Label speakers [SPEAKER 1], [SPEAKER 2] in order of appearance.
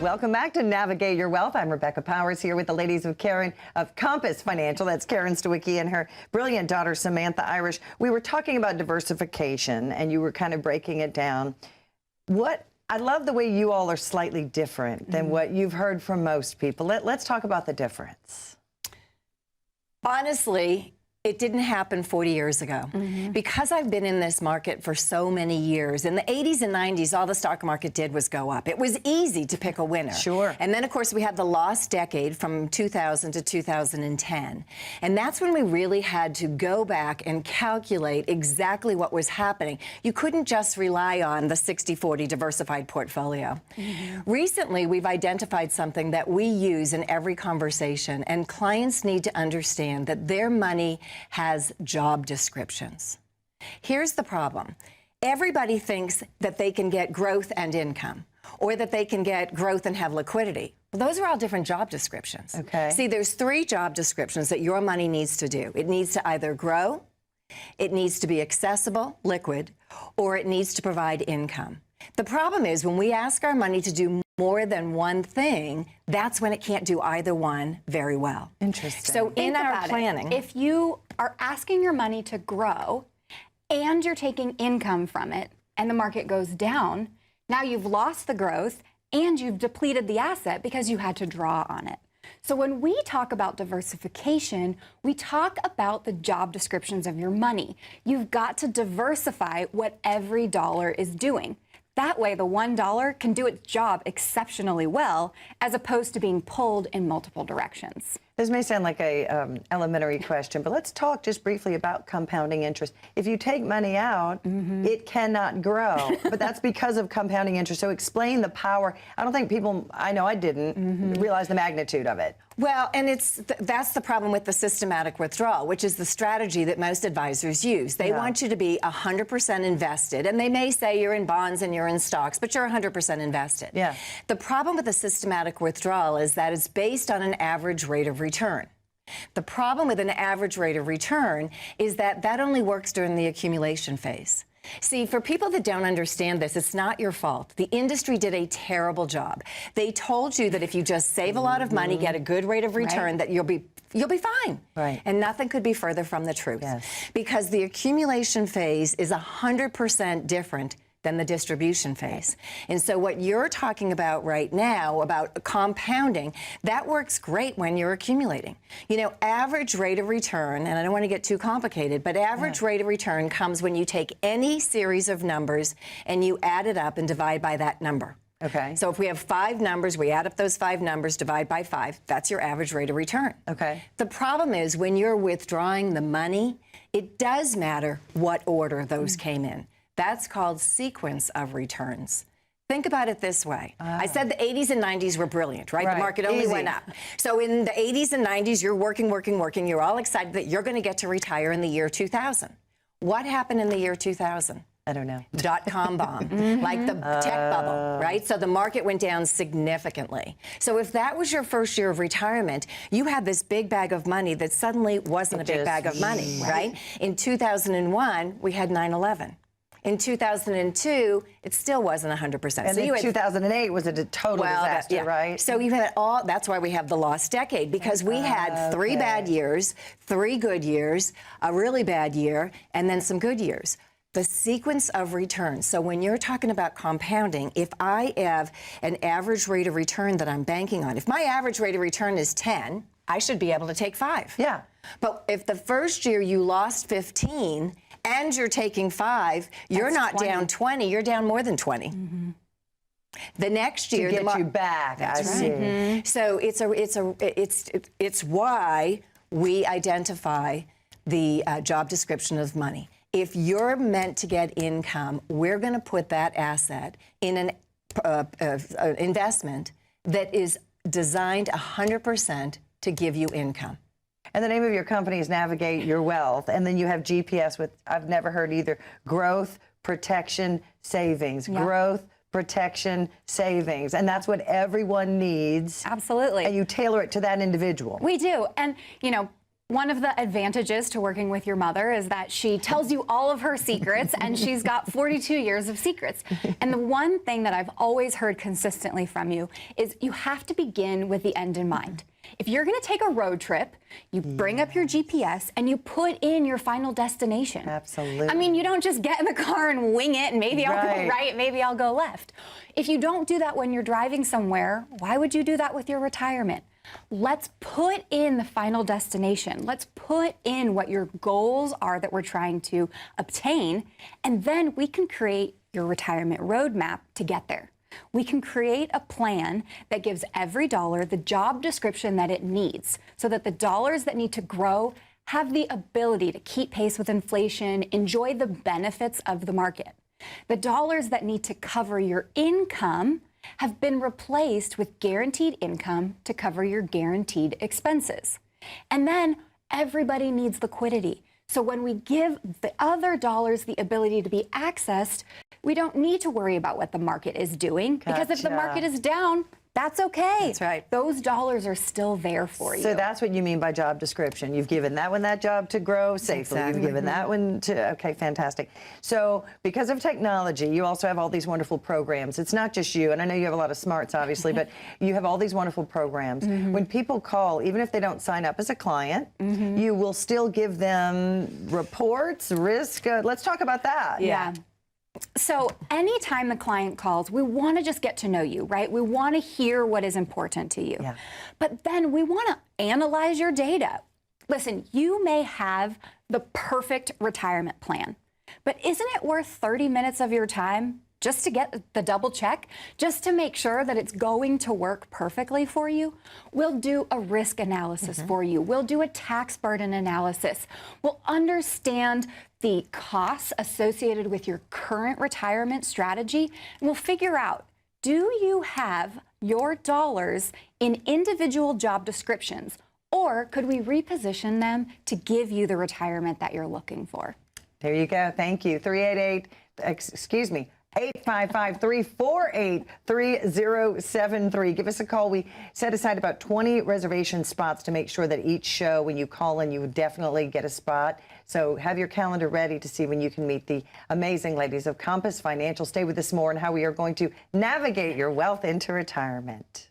[SPEAKER 1] Welcome back to Navigate Your Wealth. I'm Rebecca Powers here with the ladies of Compass Financial. That's Karen Stawicki and her brilliant daughter, Samantha Irish. We were talking about diversification, and you were kind of breaking it down. I love the way you all are slightly different than what you've heard from most people. Let's talk about the difference.
[SPEAKER 2] Honestly, it didn't happen 40 years ago. Because I've been in this market for so many years, in the 80s and 90s, all the stock market did was go up. It was easy to pick a winner.
[SPEAKER 1] Sure.
[SPEAKER 2] And then, of course, we had the lost decade from 2000 to 2010. And that's when we really had to go back and calculate exactly what was happening. You couldn't just rely on the 60-40 diversified portfolio. Recently, we've identified something that we use in every conversation, and clients need to understand that their money has job descriptions. Here's the problem. Everybody thinks that they can get growth and income, or that they can get growth and have liquidity. Well, those are all different job descriptions.
[SPEAKER 1] Okay.
[SPEAKER 2] See, there's 3 job descriptions that your money needs to do. It needs to either grow, it needs to be accessible, liquid, or it needs to provide income. The problem is when we ask our money to do more than one thing, that's when it can't do either one very well.
[SPEAKER 1] Interesting.
[SPEAKER 2] So in our planning,
[SPEAKER 3] if you are asking your money to grow and you're taking income from it and the market goes down, now you've lost the growth and you've depleted the asset because you had to draw on it. So when we talk about diversification, we talk about the job descriptions of your money. You've got to diversify what every dollar is doing. That way, the $1 can do its job exceptionally well, as opposed to being pulled in multiple directions.
[SPEAKER 1] This may sound like a elementary question, but let's talk just briefly about compounding interest. If you take money out, it cannot grow, but that's because of compounding interest. So explain the power. I don't think people, I know I didn't, realize the magnitude of it.
[SPEAKER 2] well, and that's the problem with the systematic withdrawal, which is the strategy that most advisors use. They want you to be 100% invested, and they may say you're in bonds and you're in stocks, but you're 100% invested.
[SPEAKER 1] Yeah.
[SPEAKER 2] The problem with the systematic withdrawal is that it's based on an average rate of return. The problem with an average rate of return is that that only works during the accumulation phase. See, for people that don't understand this, it's not your fault. The industry did a terrible job. They told you that if you just save a lot of money, get a good rate of return, that you'll be fine.
[SPEAKER 1] Right.
[SPEAKER 2] And nothing could be further from the truth.
[SPEAKER 1] Yes.
[SPEAKER 2] Because the accumulation phase is 100% different than the distribution phase. And so what you're talking about right now, about compounding, that works great when you're accumulating. You know, average rate of return, and I don't want to get too complicated, but average rate of return comes when you take any series of numbers and you add it up and divide by that number.
[SPEAKER 1] Okay.
[SPEAKER 2] So if we have 5 numbers, we add up those 5 numbers, divide by 5, that's your average rate of return.
[SPEAKER 1] Okay.
[SPEAKER 2] The problem is when you're withdrawing the money, it does matter what order those came in. That's called sequence of returns. Think about it this way. I said the 80s and 90s were brilliant, right? The market only went up. So in the 80s and 90s, you're working. You're all excited that you're going to get to retire in the year 2000. What happened in the year 2000?
[SPEAKER 1] I don't know.
[SPEAKER 2] Dot-com bomb, like the tech bubble, right? So the market went down significantly. So if that was your first year of retirement, you had this big bag of money that suddenly wasn't a big bag of money, right? In 2001, we had 9/11. In 2002, it still wasn't 100%.
[SPEAKER 1] And then 2008 was a total disaster, right?
[SPEAKER 2] So you had that's why we have the lost decade, because we had 3 bad years, 3 good years, a really bad year, and then some good years. The sequence of returns. So when you're talking about compounding, if I have an average rate of return that I'm banking on, if my average rate of return is 10, I should be able to take 5.
[SPEAKER 1] Yeah.
[SPEAKER 2] But if the first year you lost 15 and you're taking 5, you're not down 20, you're down more than 20. The next year,
[SPEAKER 1] to get you back. I see.
[SPEAKER 2] So it's why we identify the job description of money. If you're meant to get income, we're going to put that asset in an investment that is designed 100% to give you income.
[SPEAKER 1] And the name of your company is Navigate Your Wealth. And then you have GPS with, I've never heard either, growth, protection, savings.
[SPEAKER 3] Yeah.
[SPEAKER 1] Growth, protection, savings. And that's what everyone needs.
[SPEAKER 3] Absolutely.
[SPEAKER 1] And you tailor it to that individual.
[SPEAKER 3] We do. And, you know, One of the advantages to working with your mother is that she tells you all of her secrets, and she's got 42 years of secrets. And the one thing that I've always heard consistently from you is you have to begin with the end in mind. If you're going to take a road trip, you bring up your GPS and you put in your final destination.
[SPEAKER 1] Absolutely.
[SPEAKER 3] I mean, you don't just get in the car and wing it and maybe I'll go right, maybe I'll go left. If you don't do that when you're driving somewhere, why would you do that with your retirement? Let's put in the final destination. Let's put in what your goals are that we're trying to obtain, and then we can create your retirement roadmap to get there. We can create a plan that gives every dollar the job description that it needs so that the dollars that need to grow have the ability to keep pace with inflation, enjoy the benefits of the market. The dollars that need to cover your income have been replaced with guaranteed income to cover your guaranteed expenses. And then everybody needs liquidity. So when we give the other dollars the ability to be accessed, we don't need to worry about what the market is doing, because if the market is down, that's okay.
[SPEAKER 2] That's right.
[SPEAKER 3] Those dollars are still there for you.
[SPEAKER 1] So that's what you mean by job description. You've given that one that job to grow safely.
[SPEAKER 2] Exactly.
[SPEAKER 1] You've given that one to, okay, fantastic. So because of technology, you also have all these wonderful programs. It's not just you, and I know you have a lot of smarts, obviously, but you have all these wonderful programs. When people call, even if they don't sign up as a client, you will still give them reports, risk. Let's talk about that.
[SPEAKER 3] Yeah. So anytime the client calls, we want to just get to know you, right? We want to hear what is important to you.
[SPEAKER 1] Yeah.
[SPEAKER 3] But then we want to analyze your data. Listen, you may have the perfect retirement plan, but isn't it worth 30 minutes of your time just to get the double check, just to make sure that it's going to work perfectly for you? We'll do a risk analysis for you. We'll do a tax burden analysis. We'll understand the costs associated with your current retirement strategy. And we'll figure out, do you have your dollars in individual job descriptions, or could we reposition them to give you the retirement that you're looking for?
[SPEAKER 1] There you go. Thank you. 855-348-3073. Give us a call. We set aside about 20 reservation spots to make sure that each show, when you call in, you would definitely get a spot. So have your calendar ready to see when you can meet the amazing ladies of Compass Financial. Stay with us more on how we are going to navigate your wealth into retirement.